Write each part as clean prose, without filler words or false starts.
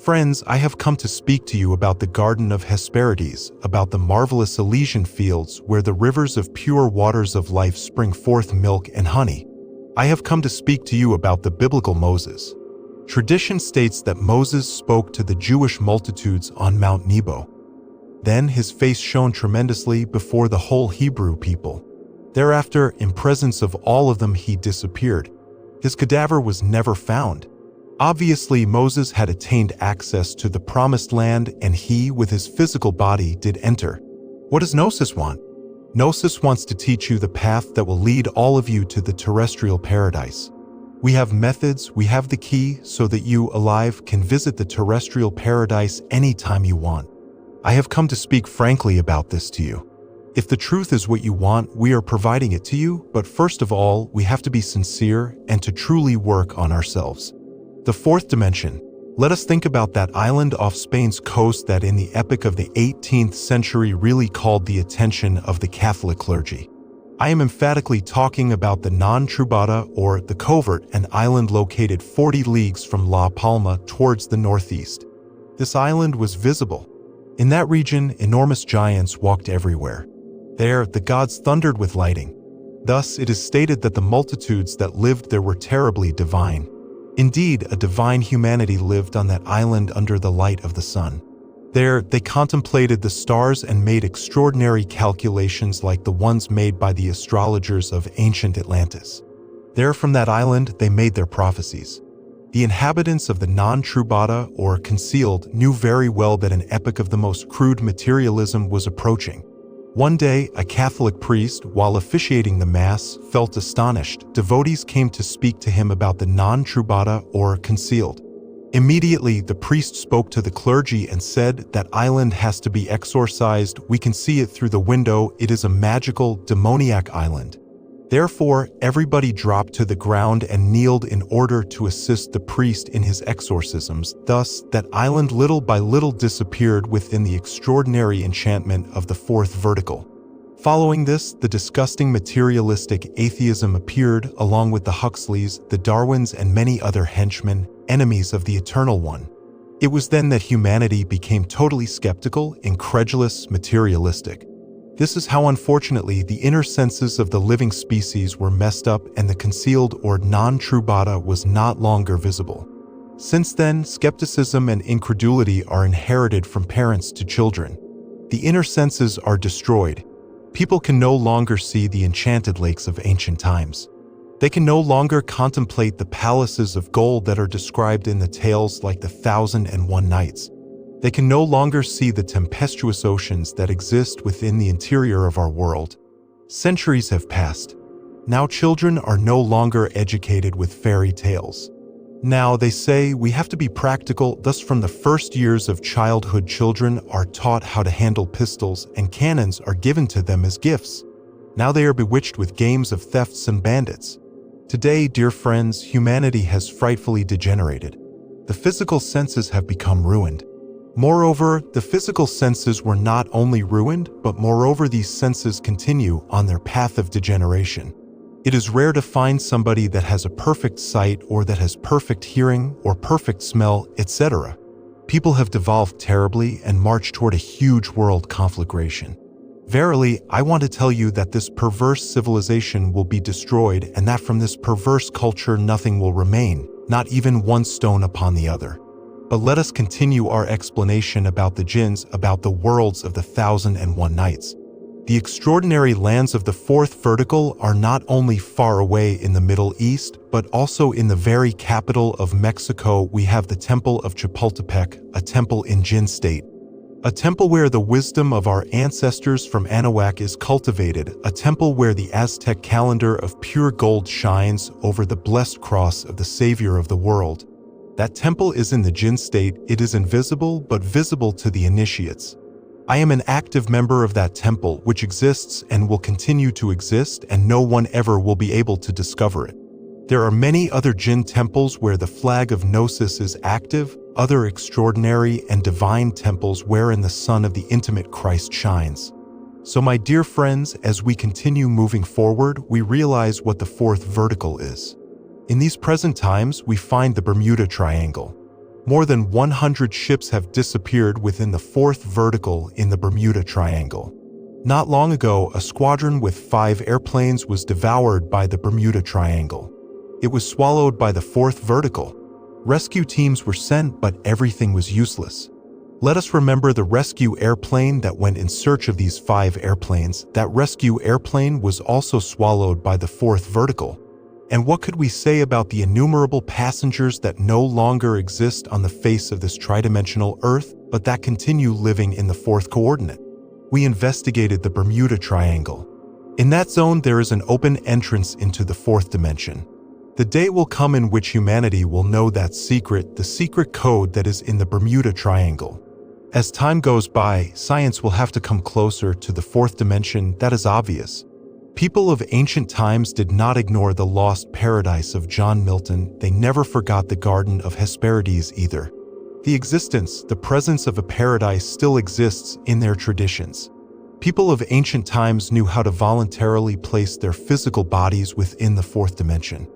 Friends, I have come to speak to you about the Garden of Hesperides, about the marvelous Elysian fields where the rivers of pure waters of life spring forth milk and honey. I have come to speak to you about the biblical Moses. Tradition states that Moses spoke to the Jewish multitudes on Mount Nebo. Then his face shone tremendously before the whole Hebrew people. Thereafter, in presence of all of them, he disappeared. His cadaver was never found. Obviously, Moses had attained access to the promised land, and he, with his physical body, did enter. What does Gnosis want? Gnosis wants to teach you the path that will lead all of you to the terrestrial paradise. We have methods, we have the key, so that you, alive, can visit the terrestrial paradise anytime you want. I have come to speak frankly about this to you. If the truth is what you want, we are providing it to you, but first of all, we have to be sincere and to truly work on ourselves. The fourth dimension. Let us think about that island off Spain's coast that in the epic of the 18th century really called the attention of the Catholic clergy. I am emphatically talking about the non-Trubada, or the Covert, an island located 40 leagues from La Palma towards the northeast. This island was visible. In that region, enormous giants walked everywhere. There, the gods thundered with lightning. Thus, it is stated that the multitudes that lived there were terribly divine. Indeed, a divine humanity lived on that island under the light of the sun. There, they contemplated the stars and made extraordinary calculations like the ones made by the astrologers of ancient Atlantis. There, from that island, they made their prophecies. The inhabitants of the non-Trubada, or concealed, knew very well that an epoch of the most crude materialism was approaching. One day, a Catholic priest, while officiating the Mass, felt astonished. Devotees came to speak to him about the non-Trubada, or concealed. Immediately, the priest spoke to the clergy and said, "That island has to be exorcised. We can see it through the window. It is a magical, demoniac island." Therefore, everybody dropped to the ground and kneeled in order to assist the priest in his exorcisms. Thus, that island little by little disappeared within the extraordinary enchantment of the fourth vertical. Following this, the disgusting materialistic atheism appeared, along with the Huxleys, the Darwins, and many other henchmen, enemies of the Eternal One. It was then that humanity became totally skeptical, incredulous, materialistic. This is how, unfortunately, the inner senses of the living species were messed up and the concealed or non-Trubada was not longer visible. Since then, skepticism and incredulity are inherited from parents to children. The inner senses are destroyed. People can no longer see the enchanted lakes of ancient times. They can no longer contemplate the palaces of gold that are described in the tales like the 1001 Nights. They can no longer see the tempestuous oceans that exist within the interior of our world. Centuries have passed. Now children are no longer educated with fairy tales. Now they say we have to be practical, thus from the first years of childhood children are taught how to handle pistols and cannons are given to them as gifts. Now they are bewitched with games of thefts and bandits. Today, dear friends, humanity has frightfully degenerated. The physical senses have become ruined. Moreover, the physical senses were not only ruined, but moreover these senses continue on their path of degeneration. It is rare to find somebody that has a perfect sight or that has perfect hearing or perfect smell, etc. People have devolved terribly and marched toward a huge world conflagration. Verily, I want to tell you that this perverse civilization will be destroyed and that from this perverse culture nothing will remain, not even one stone upon the other. But let us continue our explanation about the jinns, about the worlds of the 1001 Nights. The extraordinary lands of the fourth vertical are not only far away in the Middle East, but also in the very capital of Mexico we have the Temple of Chapultepec, a temple in Jinn state. A temple where the wisdom of our ancestors from Anahuac is cultivated, a temple where the Aztec calendar of pure gold shines over the blessed cross of the Savior of the world. That temple is in the Jinn state. It is invisible but visible to the initiates. I am an active member of that temple which exists and will continue to exist, and no one ever will be able to discover it. There are many other Jinn temples where the flag of Gnosis is active, other extraordinary and divine temples wherein the sun of the intimate Christ shines. So my dear friends, as we continue moving forward, we realize what the fourth vertical is. In these present times, we find the Bermuda Triangle. More than 100 ships have disappeared within the fourth vertical in the Bermuda Triangle. Not long ago, a squadron with 5 airplanes was devoured by the Bermuda Triangle. It was swallowed by the fourth vertical. Rescue teams were sent, but everything was useless. Let us remember the rescue airplane that went in search of these 5 airplanes. That rescue airplane was also swallowed by the fourth vertical. And what could we say about the innumerable passengers that no longer exist on the face of this tridimensional Earth, but that continue living in the fourth coordinate? We investigated the Bermuda Triangle. In that zone, there is an open entrance into the fourth dimension. The day will come in which humanity will know that secret, the secret code that is in the Bermuda Triangle. As time goes by, science will have to come closer to the fourth dimension. That is obvious. People of ancient times did not ignore the lost paradise of John Milton. They never forgot the Garden of Hesperides either. The existence, the presence of a paradise still exists in their traditions. People of ancient times knew how to voluntarily place their physical bodies within the fourth dimension.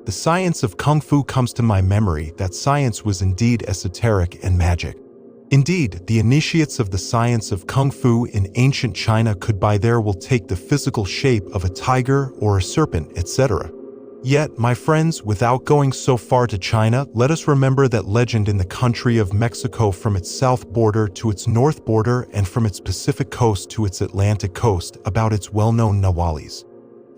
The science of Kung Fu comes to my memory. That science was indeed esoteric and magic. Indeed, the initiates of the science of Kung Fu in ancient China could by there will take the physical shape of a tiger or a serpent, etc. Yet, my friends, without going so far to China, let us remember that legend in the country of Mexico, from its south border to its north border and from its Pacific coast to its Atlantic coast, about its well-known Nahualis.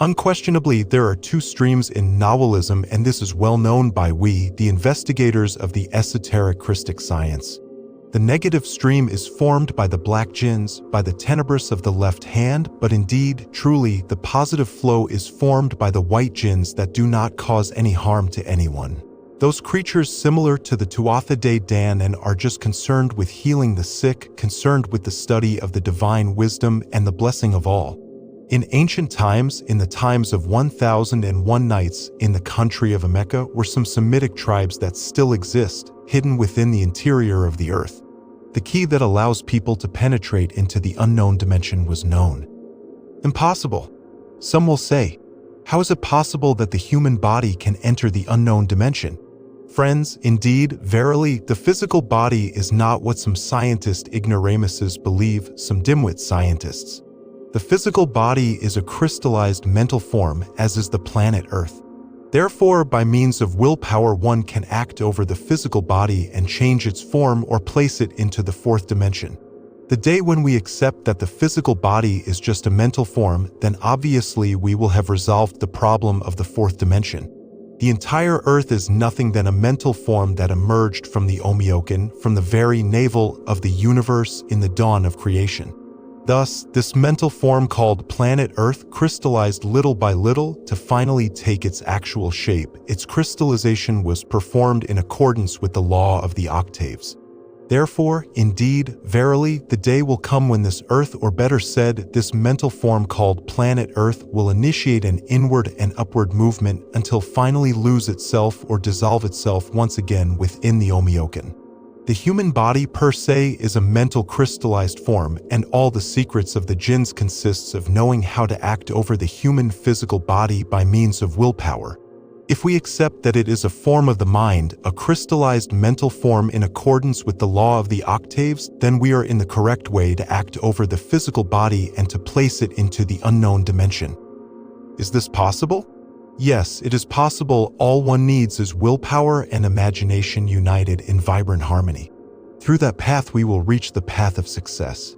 Unquestionably, there are 2 streams in Nahualism, and this is well known by we, the investigators of the esoteric Christic science. The negative stream is formed by the black jinns, by the tenebris of the left hand, but indeed, truly, the positive flow is formed by the white jinns that do not cause any harm to anyone. Those creatures similar to the Tuatha De Dan and are just concerned with healing the sick, concerned with the study of the divine wisdom and the blessing of all. In ancient times, in the times of 1001 Nights, in the country of Mecca, were some Semitic tribes that still exist, hidden within the interior of the earth. The key that allows people to penetrate into the unknown dimension was known. Impossible. Some will say, how is it possible that the human body can enter the unknown dimension? Friends, indeed, verily, the physical body is not what some scientist ignoramuses believe, some dimwit scientists. The physical body is a crystallized mental form, as is the planet Earth. Therefore, by means of willpower, one can act over the physical body and change its form or place it into the fourth dimension. The day when we accept that the physical body is just a mental form, then obviously we will have resolved the problem of the fourth dimension. The entire Earth is nothing than a mental form that emerged from the Omioken, from the very navel of the universe in the dawn of creation. Thus, this mental form called planet Earth crystallized little by little to finally take its actual shape. Its crystallization was performed in accordance with the law of the octaves. Therefore, indeed, verily, the day will come when this Earth, or better said, this mental form called planet Earth, will initiate an inward and upward movement until finally lose itself or dissolve itself once again within the Omioken. The human body per se is a mental crystallized form, and all the secrets of the jinns consists of knowing how to act over the human physical body by means of willpower. If we accept that it is a form of the mind, a crystallized mental form in accordance with the law of the octaves, then we are in the correct way to act over the physical body and to place it into the unknown dimension. Is this possible? Yes, it is possible. All one needs is willpower and imagination united in vibrant harmony. Through that path we will reach the path of success.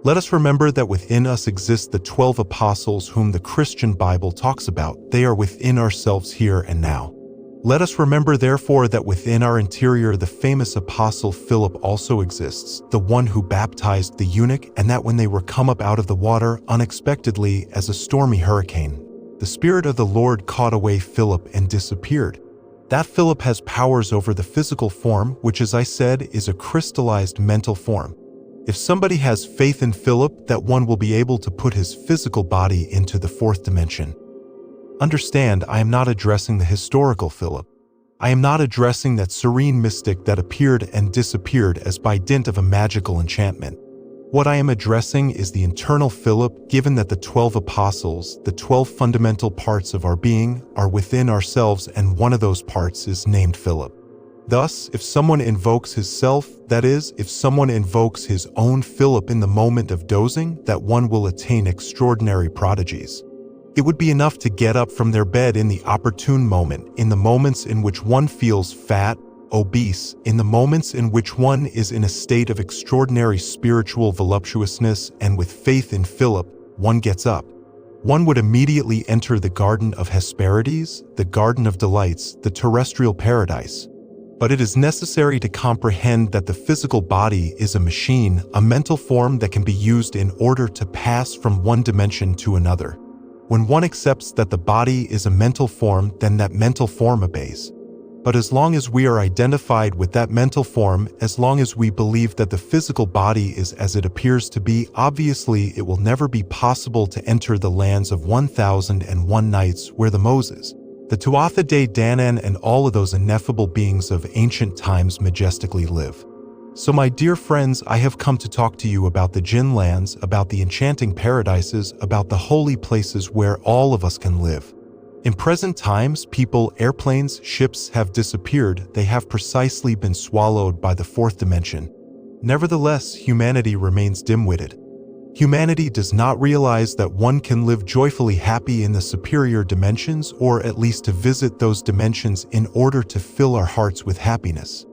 Let us remember that within us exist the 12 apostles whom the Christian Bible talks about. They are within ourselves here and now. Let us remember therefore that within our interior the famous apostle Philip also exists, the one who baptized the eunuch, and that when they were come up out of the water unexpectedly as a stormy hurricane, the Spirit of the Lord caught away Philip and disappeared. That Philip has powers over the physical form, which, as I said, is a crystallized mental form. If somebody has faith in Philip, that one will be able to put his physical body into the fourth dimension. Understand, I am not addressing the historical Philip. I am not addressing that serene mystic that appeared and disappeared as by dint of a magical enchantment. What I am addressing is the internal Philip, given that the 12 apostles, the 12 fundamental parts of our being, are within ourselves, and one of those parts is named Philip. Thus, if someone invokes his self, that is, if someone invokes his own Philip in the moment of dozing, that one will attain extraordinary prodigies. It would be enough to get up from their bed in the opportune moment, in the moments in which one feels fat, obese, in the moments in which one is in a state of extraordinary spiritual voluptuousness, and with faith in Philip, one gets up. One would immediately enter the Garden of Hesperides, the Garden of Delights, the terrestrial paradise. But it is necessary to comprehend that the physical body is a machine, a mental form that can be used in order to pass from one dimension to another. When one accepts that the body is a mental form, then that mental form obeys. But as long as we are identified with that mental form, as long as we believe that the physical body is as it appears to be, obviously it will never be possible to enter the lands of 1001 nights where the Moses, the Tuatha De Danann, and all of those ineffable beings of ancient times majestically live. So my dear friends, I have come to talk to you about the Jinn lands, about the enchanting paradises, about the holy places where all of us can live. In present times, people, airplanes, ships have disappeared. They have precisely been swallowed by the fourth dimension. Nevertheless, humanity remains dim-witted. Humanity does not realize that one can live joyfully happy in the superior dimensions, or at least to visit those dimensions in order to fill our hearts with happiness.